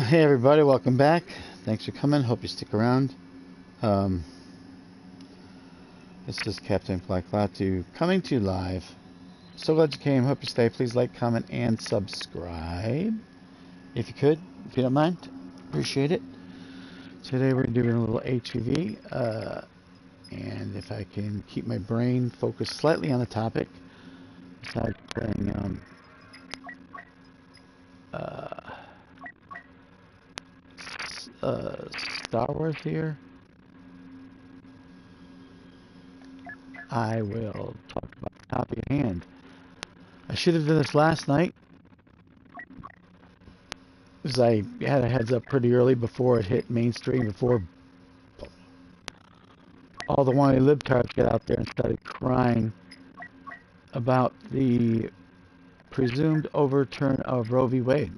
Hey everybody, welcome back. Thanks for coming. Hope you stick around. This is Captain Black Latu coming to you live. So glad you came. Hope you stay. Please like, comment, and subscribe if you could, if you don't mind. Appreciate it. Today we're doing a little HvV, and if I can keep my brain focused slightly on the topic, besides playing Star Wars here, I will talk about the topic at hand. I should have done this last night, because I had a heads up pretty early before it hit mainstream, before all the wannabe libtards got out there and started crying about the presumed overturn of Roe v. Wade.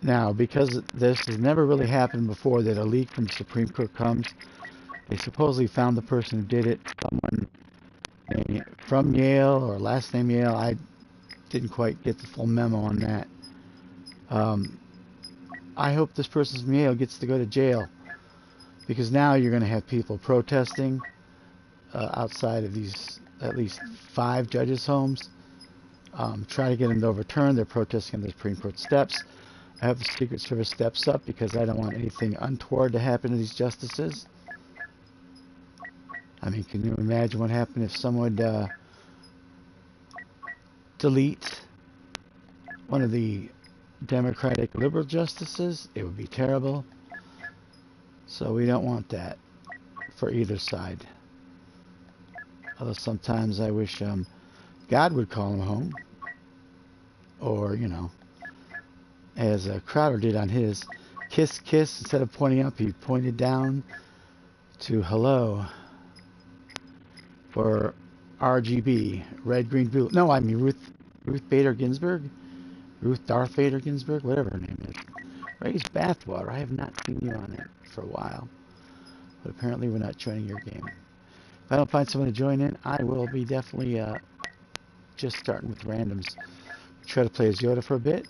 Now, because this has never really happened before, that a leak from the Supreme Court comes, they supposedly found the person who did it, someone from Yale or last name Yale. I didn't quite get the full memo on that. I hope this person from Yale gets to go to jail, because now you're going to have people protesting outside of these at least 5 judges' homes, try to get them to overturn. They're protesting on the Supreme Court steps. I hope the Secret Service steps up, because I don't want anything untoward to happen to these justices. I mean, can you imagine what happened if someone would delete one of the Democratic liberal justices? It would be terrible. So we don't want that for either side. Although sometimes I wish God would call him home. Or, you know, as Crowder did on his, kiss, kiss. Instead of pointing up, he pointed down to hello for RGB, red, green, blue. No, I mean Ruth Bader Ginsburg, Ruth Darth Bader Ginsburg, whatever her name is. Raise Bathwater. I have not seen you on it for a while, but apparently we're not joining your game. If I don't find someone to join in, I will be definitely just starting with randoms. Try to play as Yoda for a bit.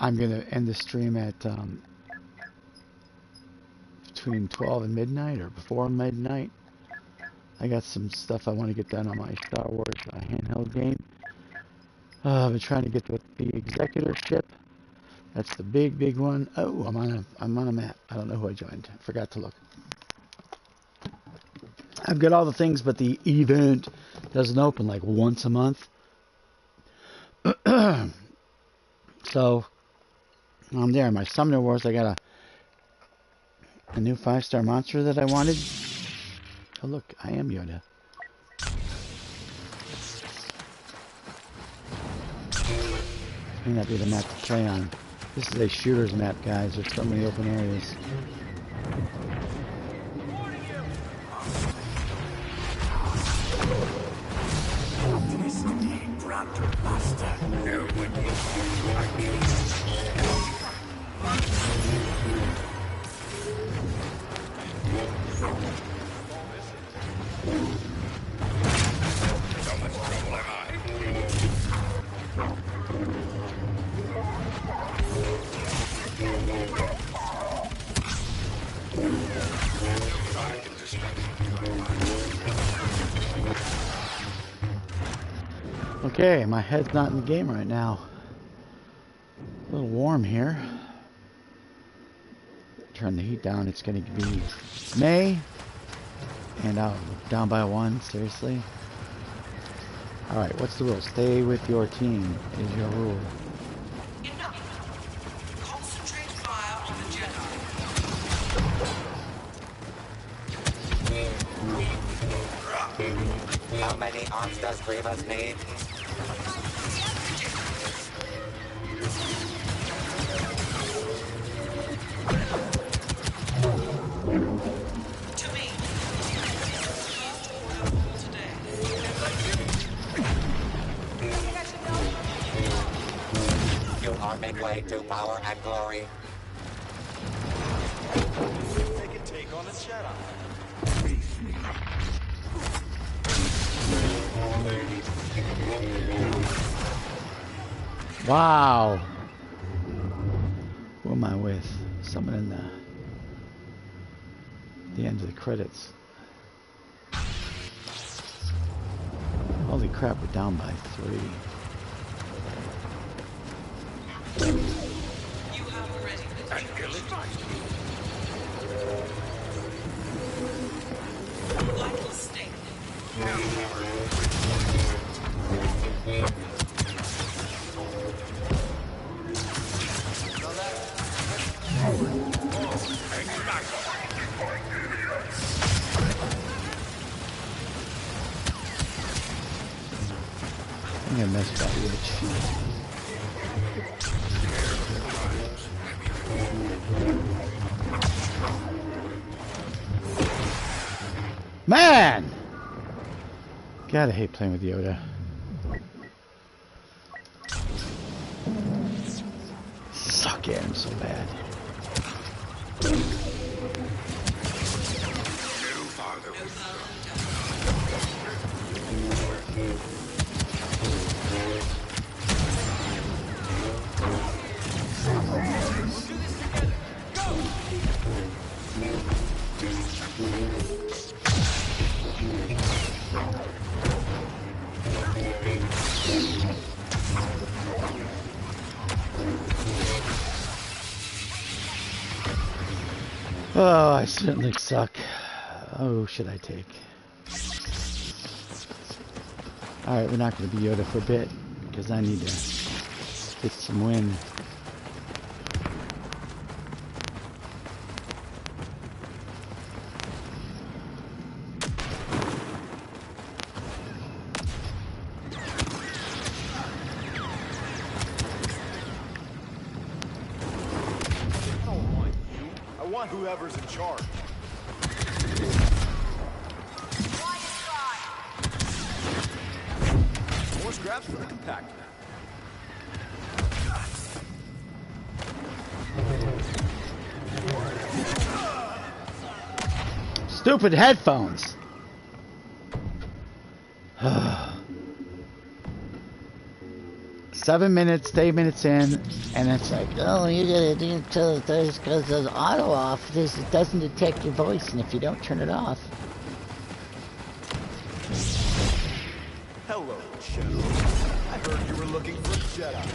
I'm going to end the stream at between 12 and midnight, or before midnight. I got some stuff I want to get done on my Star Wars handheld game. I've been trying to get the executorship. That's the big one. Oh, I'm on a map. I don't know who I joined. I forgot to look. I've got all the things, but the event doesn't open like once a month. So I'm there. My Summoner Wars, I got a new 5-star monster that I wanted. Oh look, I am Yoda. This may not be the map to play on. This is a shooter's map, guys. There's so many open areas. Okay, my head's not in the game right now. A little warm here. Turn the heat down. It's going to be May. And down by 1, seriously. Alright, what's the rule? Stay with your team is your rule. Concentrate fire on the Jedi. How many arms does Grievous need? To me. Today. You are midway to power and glory. They can take on a Jedi. Wow. Who am I with? Someone in the end of the credits. Holy crap, we're down by 3. You have already been vital state. I'm gonna mess with that witch. Man! God, I hate playing with Yoda. Suck at him so bad. Oh, I certainly suck. Oh, should I take? Alright, we're not going to be Yoda for a bit, because I need to get some wind. Whoever's in charge. More scraps for the compactor. Stupid headphones! 7 minutes, 8 minutes in, and it's like, oh, you gotta do it till it does, because there's auto off. It doesn't detect your voice, and if you don't turn it off. Hello, General. I heard you were looking for Jedi.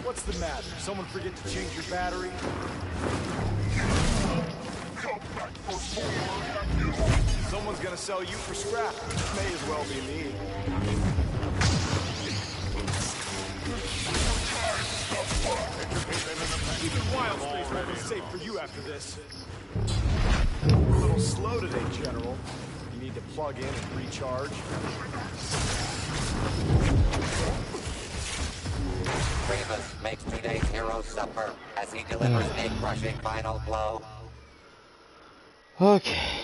What's the matter? Someone forget to change your battery? Someone's gonna sell you for scrap. May as well be me. Even wild space won't be safe for you after this. We're a little slow today, General. You need to plug in and recharge. Grievous makes today's hero suffer as he delivers a crushing final blow. Okay.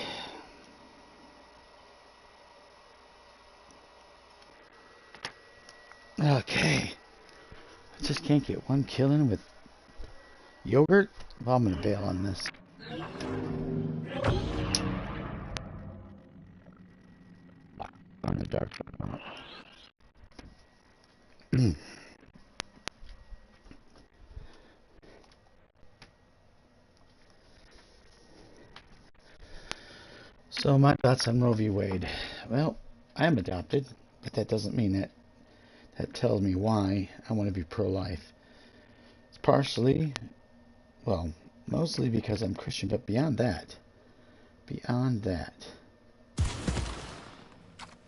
Okay. I just can't get one kill in with yogurt. Well, I'm gonna bail on this. On the dark. So my thoughts on Roe v. Wade. Well, I am adopted, but that doesn't mean that tells me why I want to be pro-life. It's partially, well, mostly because I'm Christian, but beyond that,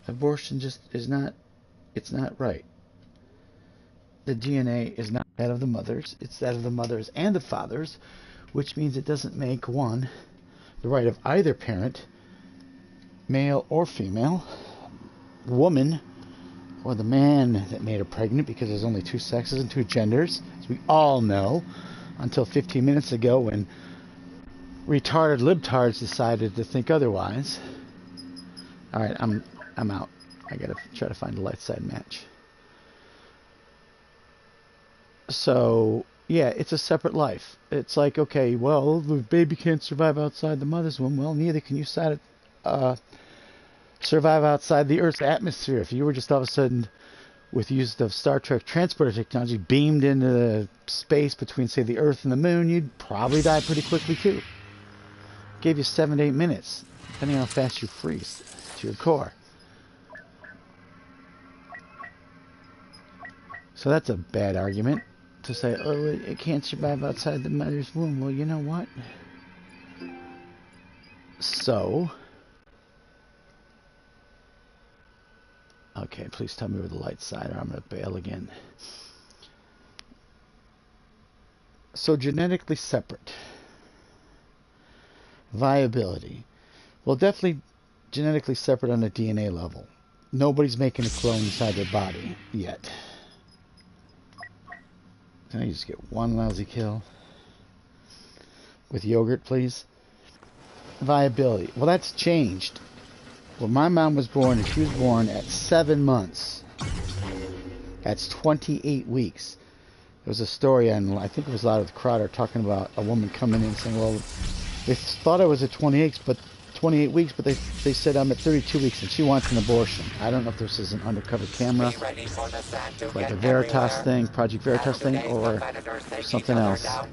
abortion just is not, it's not right. The DNA is not that of the mothers, it's that of the mothers and the fathers, which means it doesn't make one the right of either parent, male or female, woman, or the man that made her pregnant, because there's only two sexes and two genders, as we all know, until 15 minutes ago when retarded libtards decided to think otherwise. Alright, I'm out. I gotta try to find a light side match. So, yeah, it's a separate life. It's like, okay, well, the baby can't survive outside the mother's womb. Well, neither can you survive outside the Earth's atmosphere. If you were just all of a sudden, with use of Star Trek transporter technology, beamed into space between, say, the Earth and the Moon, you'd probably die pretty quickly, too. Gave you 7 to 8 minutes, depending on how fast you freeze to your core. So that's a bad argument to say, oh, it can't survive outside the mother's womb. Well, you know what? So, okay, please tell me where the light's side, or I'm going to bail again. So, genetically separate. Viability. Well, definitely genetically separate on a DNA level. Nobody's making a clone inside their body yet. Can I just get one lousy kill? With yogurt, please. Viability. Well, that's changed. When my mom was born, she was born at 7 months. That's 28 weeks. There was a story on, I think it was a lot of Crowder, talking about a woman coming in saying, well, they thought I was at 28 weeks, but they said I'm at 32 weeks and she wants an abortion. I don't know if this is an undercover camera, like a Veritas thing, Project Veritas thing, or something else. Are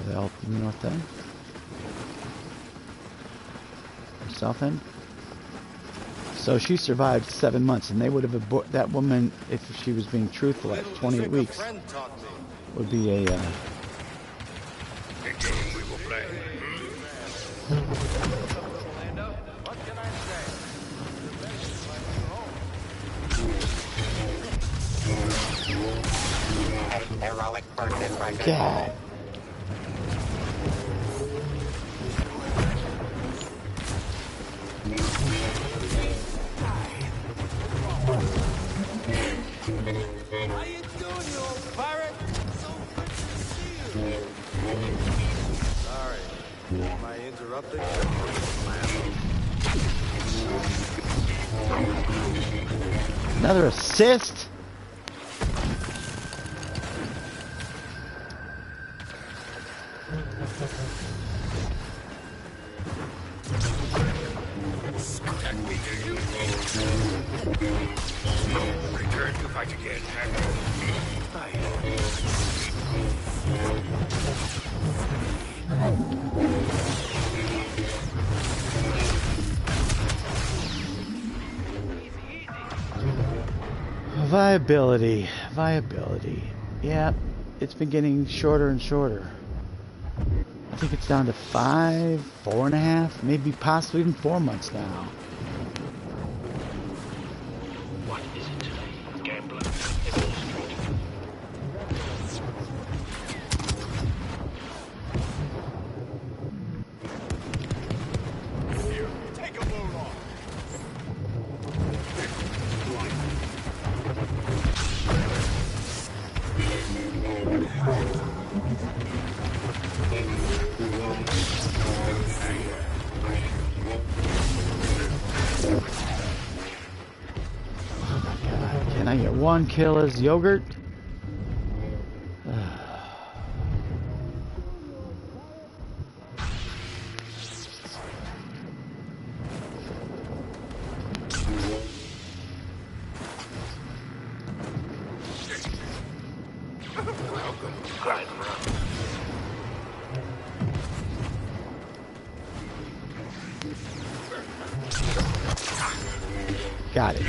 they all in the north end? South end? So she survived 7 months, and they would have that woman, if she was being truthful, at 28 weeks, would be a Heroic first impression. God. How you doing, you old pirate? So good to see you. Sorry, am I interrupting? Another assist? Return to fight again. Viability. Yeah, it's been getting shorter and shorter. I think it's down to 5, 4.5, maybe possibly even 4 months now. What is it today? Gambler. Take a load off. Can I get one kill as yogurt? Welcome. Glad I'm around. Got it.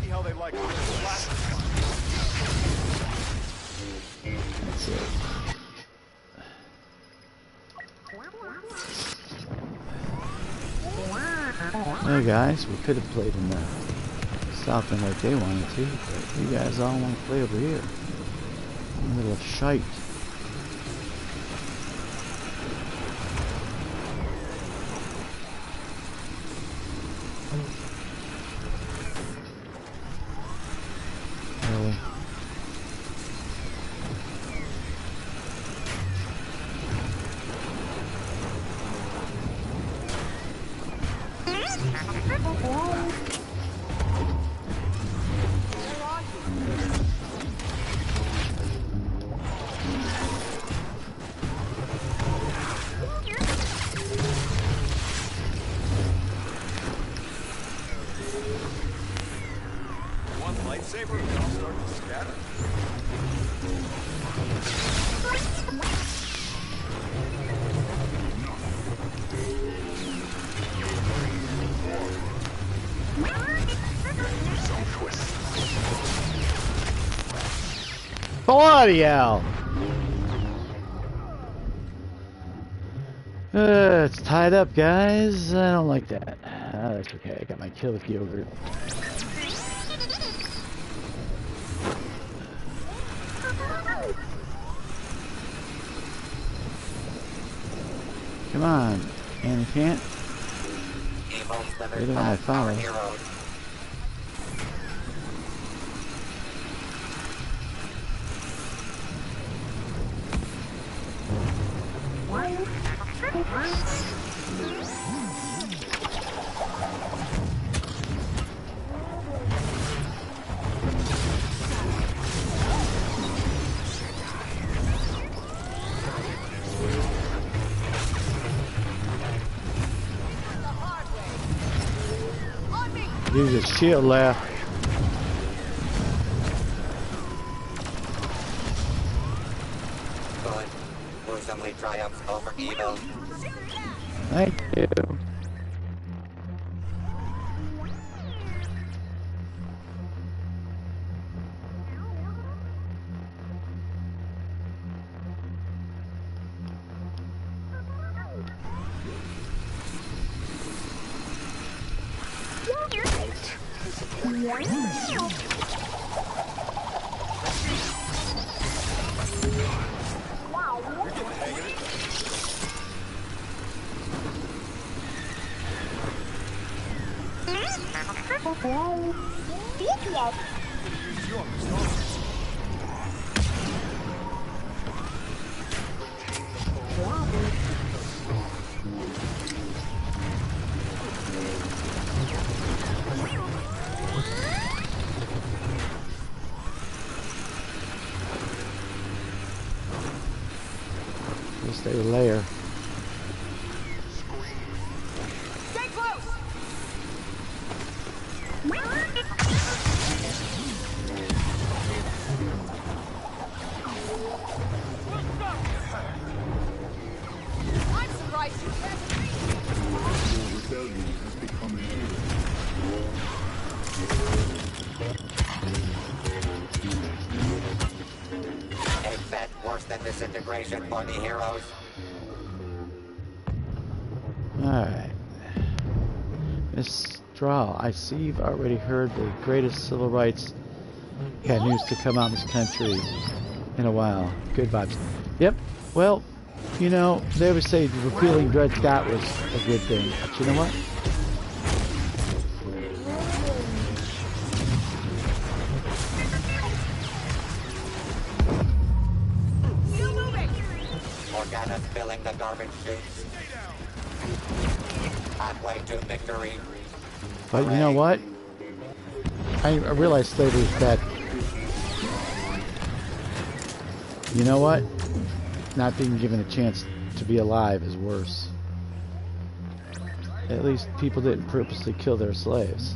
See how they like it. That's it. Hey guys, we could have played in the south end like they wanted to, but you guys all want to play over here. In the middle of shite. Really? One lightsaber, and I'll start to scatter. Bloody hell! It's tied up, guys. I don't like that. That's okay. I got my kill with yogurt. Come on, Annie can't. You're the one I follow. Use his shield left. Good. Gruesomely triumphs over evil. Thank you. Stay layer. Stay close. I'm surprised you can't A bet worse than disintegration for the heroes. Alright. Miss Straw, I see you've already heard the greatest civil rights news to come out in this country in a while. Good vibes. Yep. Well, you know, they always say repealing Dred Scott was a good thing. But you know what? Organa's filling the garbage chutes. Halfway to victory. But you know what? I realize slavery is bad. You know what? Not being given a chance to be alive is worse. At least people didn't purposely kill their slaves.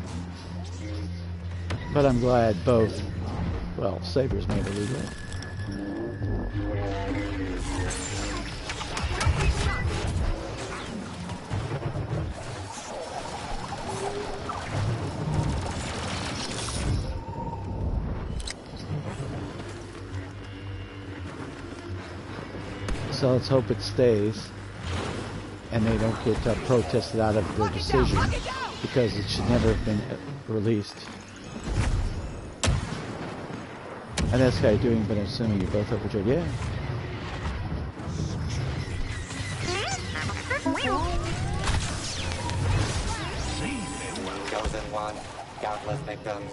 But I'm glad both, well, Sabers made it legal. So let's hope it stays and they don't get protested out of their decision, because it should never have been released. And that's how you're doing, but I'm assuming you're both overjoyed. Yeah. Chosen one, countless victims.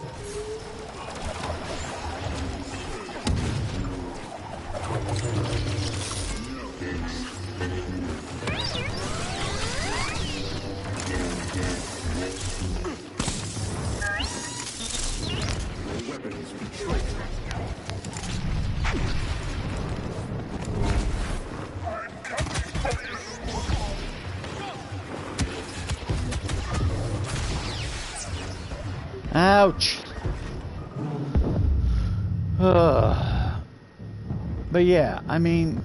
Ouch. But yeah, I mean,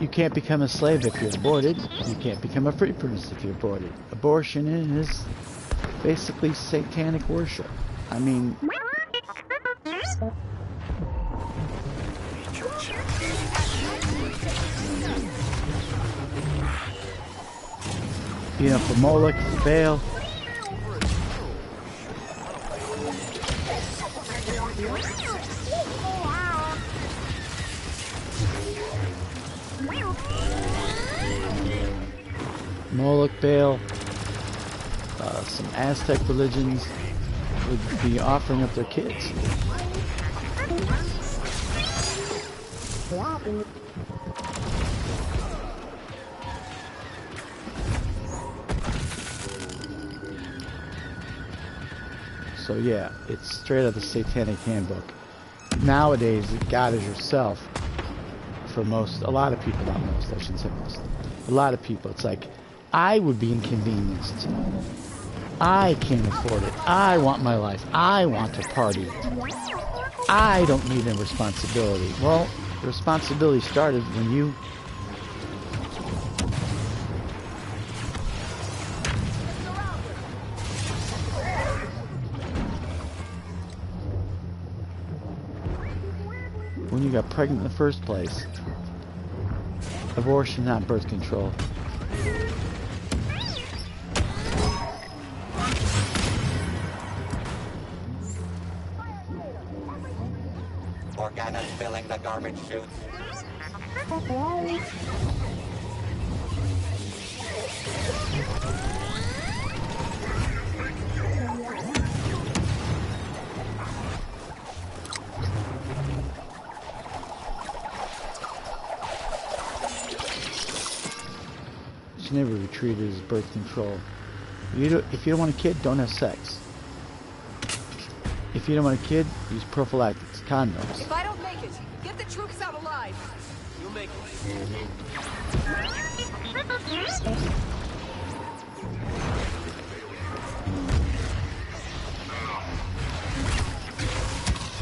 you can't become a slave if you're aborted. You can't become a free person if you're aborted. Abortion is basically satanic worship. I mean, you know, for Moloch, for Baal. Moloch, Baal, some Aztec religions would be offering up their kids. So yeah, it's straight out of the Satanic Handbook. Nowadays, God is yourself. For most, a lot of people, not most, I shouldn't say most. A lot of people, it's like, I would be inconvenienced. I can't afford it. I want my life. I want to party. I don't need a responsibility. Well, the responsibility started when you got pregnant in the first place. Abortion, not birth control. Organas filling the garbage chutes. Never be treated as birth control. If you don't want a kid, don't have sex. If you don't want a kid, use prophylactics, condoms. If I don't make it, get the troops out alive. You'll make it.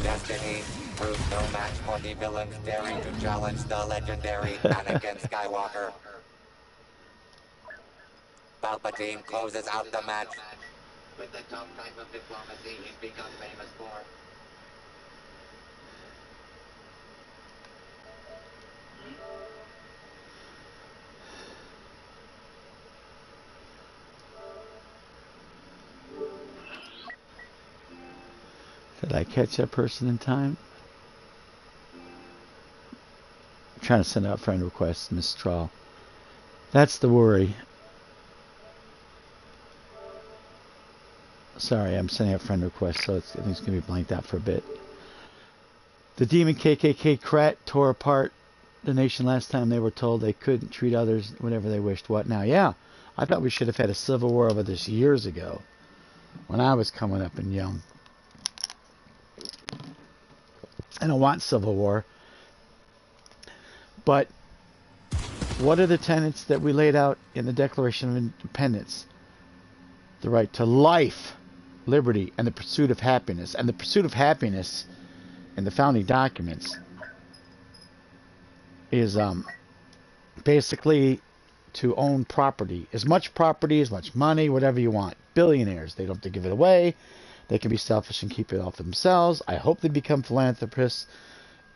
Destiny proves no match for the villains daring to challenge the legendary Anakin Skywalker. Palpatine closes out the match with the top type of diplomacy he's become famous for. Did I catch that person in time? I'm trying to send out friend requests, Miss Trawl. That's the worry. Sorry, I'm sending out friend requests, so I think it's going to be blanked out for a bit. The demon KKK Krat tore apart the nation last time they were told they couldn't treat others whenever they wished. What now? Yeah, I thought we should have had a civil war over this years ago, when I was coming up and young. I don't want civil war. But what are the tenets that we laid out in the Declaration of Independence? The right to life, liberty, and the pursuit of happiness. And the pursuit of happiness in the founding documents is basically to own property. As much property, as much money, whatever you want. Billionaires, they don't have to give it away. They can be selfish and keep it all for themselves. I hope they become philanthropists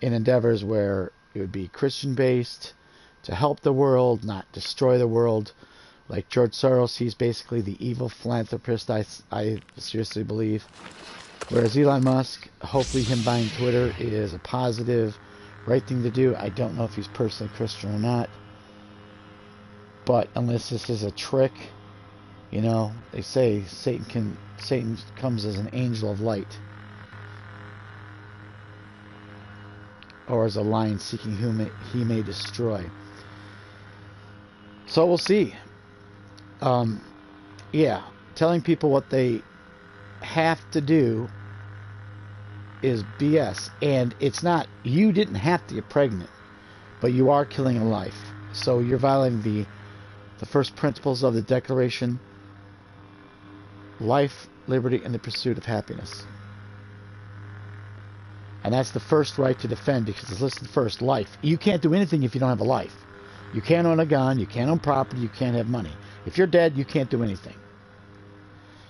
in endeavors where it would be Christian-based, to help the world, not destroy the world. Like George Soros, he's basically the evil philanthropist, I seriously believe. Whereas Elon Musk, hopefully him buying Twitter is a positive, right thing to do. I don't know if he's personally Christian or not. But unless this is a trick, you know, they say Satan comes as an angel of light. Or as a lion seeking whom he may destroy. So we'll see. Yeah, telling people what they have to do is BS. And it's not, you didn't have to get pregnant, but you are killing a life. So you're violating the first principles of the Declaration: life, liberty, and the pursuit of happiness. And that's the first right to defend, because listen first, life. You can't do anything if you don't have a life. You can't own a gun, you can't own property, you can't have money. If you're dead, you can't do anything.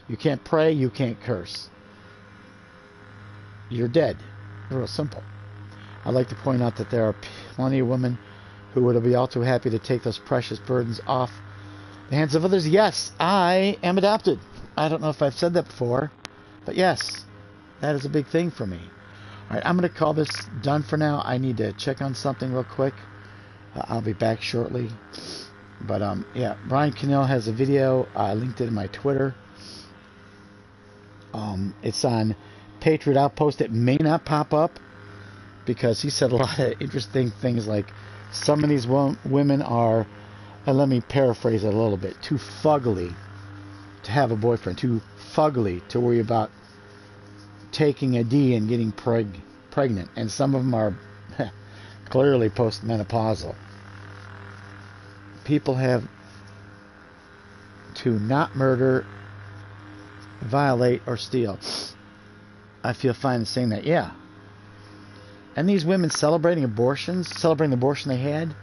You can't pray, you can't curse. You're dead. Real simple. I'd like to point out that there are plenty of women who would be all too happy to take those precious burdens off the hands of others. Yes, I am adopted. I don't know if I've said that before, but yes, that is a big thing for me. Alright, I'm going to call this done for now. I need to check on something real quick. I'll be back shortly. But, yeah, Brian Cannell has a video. I linked it in my Twitter. It's on Patriot Outpost. It may not pop up because he said a lot of interesting things, like some of these women are, and let me paraphrase it a little bit, too fugly to have a boyfriend, too fugly to worry about taking a D and getting pregnant. And some of them are clearly postmenopausal. People have to not murder, violate, or steal. I feel fine in saying that, yeah. And these women celebrating abortions, celebrating the abortion they had,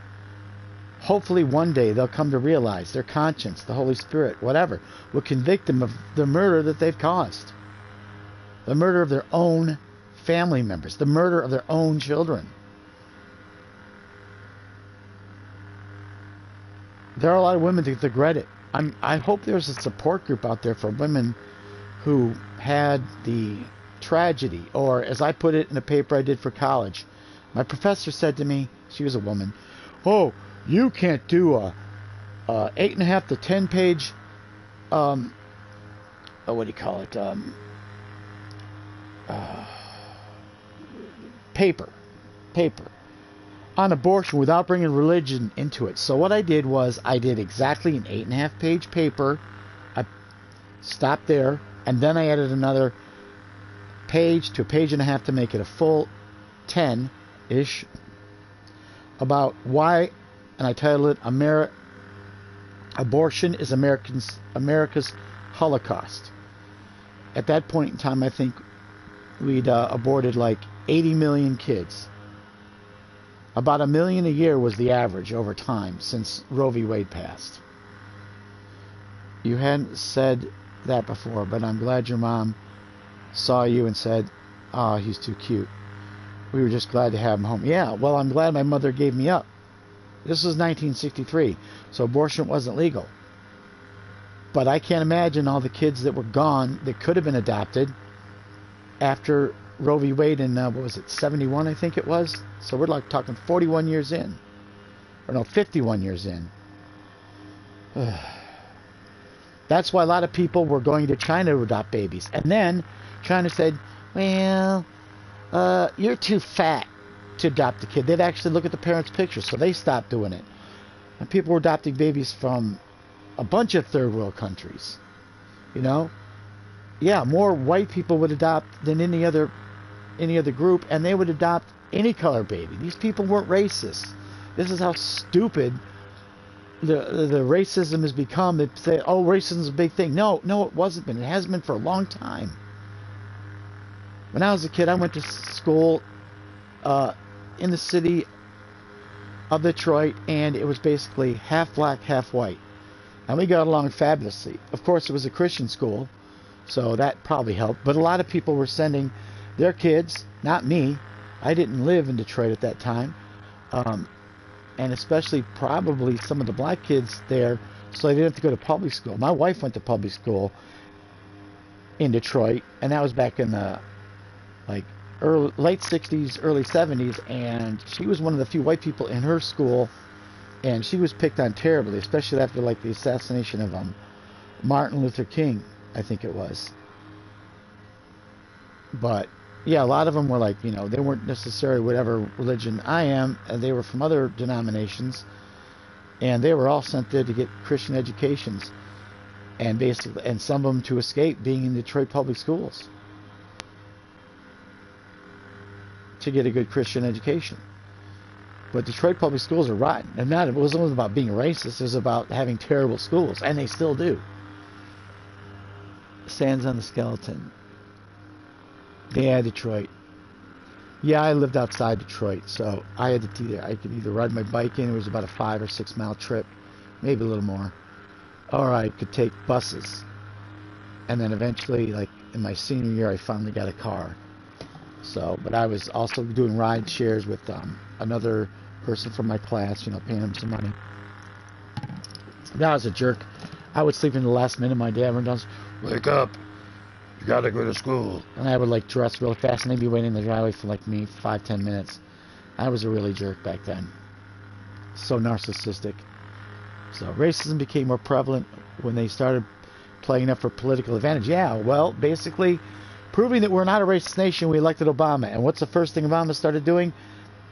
hopefully one day they'll come to realize their conscience, the Holy Spirit, whatever, will convict them of the murder that they've caused. The murder of their own family members. The murder of their own children. There are a lot of women that regret it. I hope there's a support group out there for women who had the tragedy, or as I put it in a paper I did for college, my professor said to me, she was a woman, "Oh, you can't do a 8.5 to 10 page what do you call it, paper on abortion without bringing religion into it." So what I did was I did exactly an 8.5 page paper. I stopped there, and then I added another page to a page and a half to make it a full 10-ish about why, and I titled it Abortion is America's Holocaust. At that point in time, I think we'd aborted like 80 million kids. About 1 million a year was the average over time since Roe v. Wade passed. You hadn't said that before, but I'm glad your mom saw you and said, "Oh, he's too cute. We were just glad to have him home." Yeah, well, I'm glad my mother gave me up. This was 1963, so abortion wasn't legal. But I can't imagine all the kids that were gone that could have been adopted after Roe v. Wade in, what was it, 71, I think it was? So we're like talking 41 years in. Or no, 51 years in. That's why a lot of people were going to China to adopt babies. And then China said, "Well, you're too fat to adopt a kid." They'd actually look at the parents' pictures, so they stopped doing it. And people were adopting babies from a bunch of third world countries. You know? Yeah, more white people would adopt than any other any other group, and they would adopt any color baby. These people weren't racist. This is how stupid the racism has become. They say, oh, racism is a big thing. No, it wasn't been. It hasn't been for a long time. When I was a kid, I went to school in the city of Detroit, and it was basically half black, half white. And we got along fabulously. Of course, it was a Christian school, so that probably helped. But a lot of people were sending their kids, not me. I didn't live in Detroit at that time. And especially probably some of the black kids there, so they didn't have to go to public school. My wife went to public school in Detroit, and that was back in the late 60s, early 70s, and she was one of the few white people in her school, and she was picked on terribly, especially after like the assassination of Martin Luther King, I think it was. But yeah, a lot of them were like, you know, they weren't necessarily whatever religion I am, and they were from other denominations, and they were all sent there to get Christian educations, and basically, and some of them to escape being in Detroit public schools to get a good Christian education. But Detroit public schools are rotten. And it wasn't about being racist, it was about having terrible schools, and they still do. Sands on the skeleton. Yeah, Detroit. Yeah, I lived outside Detroit, so I could either ride my bike in. It was about a 5 or 6 mile trip, maybe a little more, or I could take buses. And then eventually, like in my senior year, I finally got a car. So, but I was also doing ride shares with another person from my class, you know, paying him some money. That was a jerk. I would sleep in the last minute. My dad went down, wake up, you gotta go to school. And I would like dress really fast, and they'd be waiting in the driveway for like me 5-10 minutes. I was a really jerk back then. So narcissistic. So racism became more prevalent when they started playing up for political advantage. Yeah, well, basically, proving that we're not a racist nation, we elected Obama. And what's the first thing Obama started doing?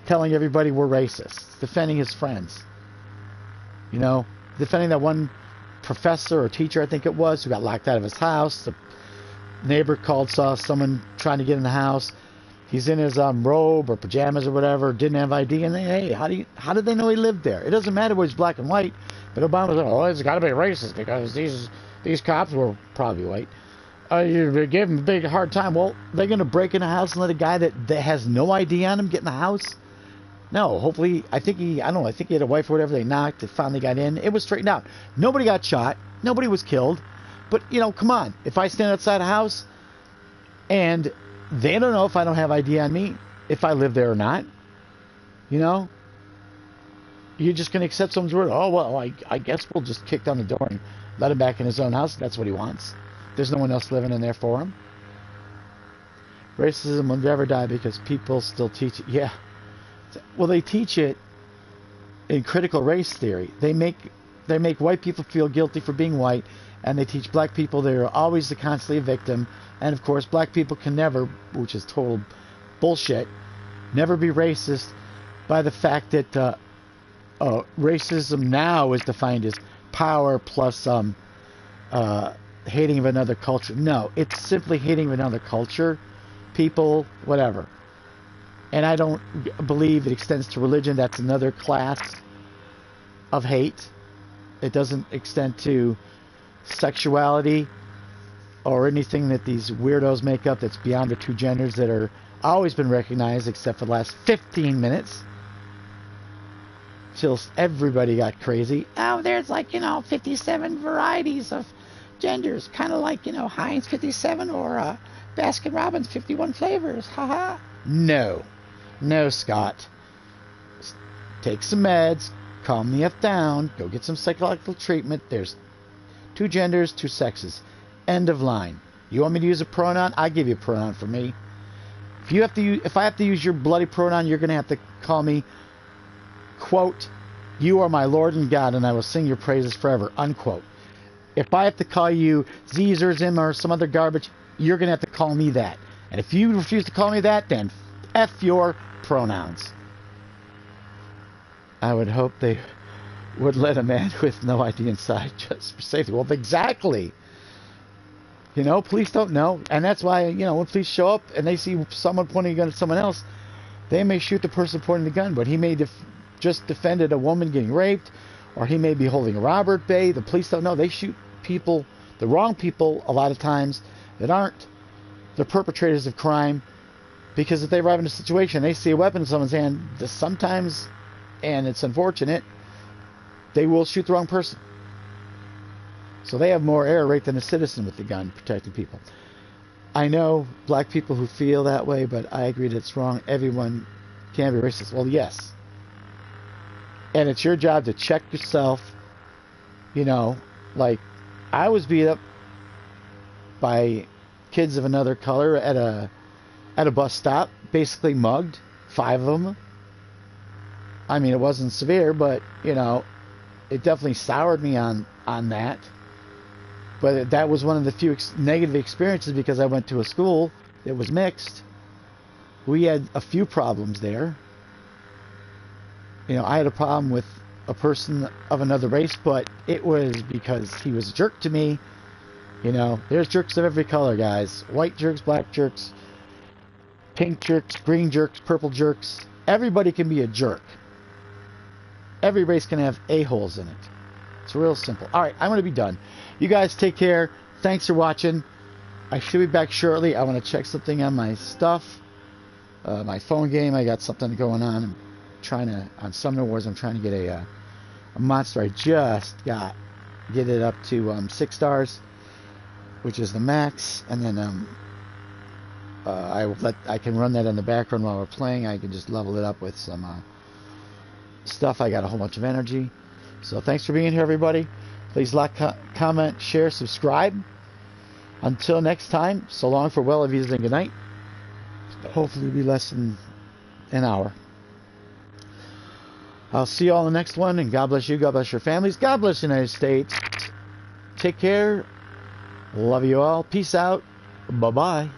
Telling everybody we're racist. Defending his friends. You know, defending that one professor or teacher, I think it was, who got locked out of his house. The neighbor called, saw someone trying to get in the house. He's in his robe or pajamas or whatever, didn't have ID, and they, hey, how did they know he lived there? It doesn't matter whether he's black and white, but Obama's like, oh, it's got to be racist because these cops were probably white. You gave him a big hard time. Well, they're going to break in a house and let a guy that has no ID on him get in the house? No, hopefully, I think he had a wife or whatever. They knocked, it finally got in. It was straightened out. Nobody got shot. Nobody was killed. But, you know, come on. If I stand outside a house and they don't know if I don't have ID on me, if I live there or not, you know, you're just going to accept someone's word. Oh, well, I guess we'll just kick down the door and let him back in his own house. That's what he wants. There's no one else living in there for him. Racism will never die because people still teach it. Yeah. Well, they teach it in critical race theory. They make white people feel guilty for being white, and they teach black people they're always constantly a victim. And of course, black people can never, which is total bullshit, never be racist by the fact that racism now is defined as power plus hating of another culture. No, it's simply hating of another culture, people, whatever. And I don't believe it extends to religion. That's another class of hate. It doesn't extend to sexuality or anything that these weirdos make up that's beyond the two genders that are always been recognized except for the last 15 minutes. Till everybody got crazy. Oh, there's like, 57 varieties of genders. Kind of like, Heinz 57 or Baskin Robbins 51 flavors. Haha. No, Scott. Take some meds. Calm the F down. Go get some psychological treatment. There's two genders, two sexes. End of line. You want me to use a pronoun? I give you a pronoun for me. If I have to use your bloody pronoun, you're going to have to call me, quote, you are my Lord and God, and I will sing your praises forever, unquote. If I have to call you Z's or Zim or some other garbage, you're going to have to call me that. And if you refuse to call me that, then F your pronouns. I would hope they would let a man with no ID inside just for safety. Well, exactly. You know, police don't know. And that's why, you know, when police show up and they see someone pointing a gun at someone else, they may shoot the person pointing the gun, but he may just defended a woman getting raped, or he may be holding a robber at bay. The police don't know. They shoot people, the wrong people, a lot of times, that aren't the perpetrators of crime, because if they arrive in a situation, they see a weapon in someone's hand, sometimes, and it's unfortunate, they will shoot the wrong person. So they have more error rate than a citizen with the gun protecting people. I know black people who feel that way, but I agree that it's wrong. Everyone can be racist. Well, yes. And it's your job to check yourself. You know, like, I was beat up by kids of another color at a bus stop, basically mugged, 5 of them. I mean, it wasn't severe, but, you know, it definitely soured me on that. But that was one of the few negative experiences, because I went to a school that was mixed. We had a few problems there. You know, I had a problem with a person of another race, but it was because he was a jerk to me. You know, there's jerks of every color, guys. White jerks, black jerks, pink jerks, green jerks, purple jerks. Everybody can be a jerk. Every race can have a-holes in it. It's real simple. All right, I'm going to be done. You guys take care. Thanks for watching. I should be back shortly. I want to check something on my stuff. My phone game, I got something going on. I'm trying to, on Summoner Wars, I'm trying to get a monster I just got. Get it up to 6 stars, which is the max. And then I can run that in the background while we're playing. I can just level it up with some stuff. I got a whole bunch of energy. So thanks for being here, everybody. Please like, comment, share, subscribe. Until next time, so long, farewell, avisa, and good night. Hopefully it'll be less than an hour. I'll see you all in the next one, and God bless you, God bless your families, God bless the United States. Take care. Love you all. Peace out. Bye-bye.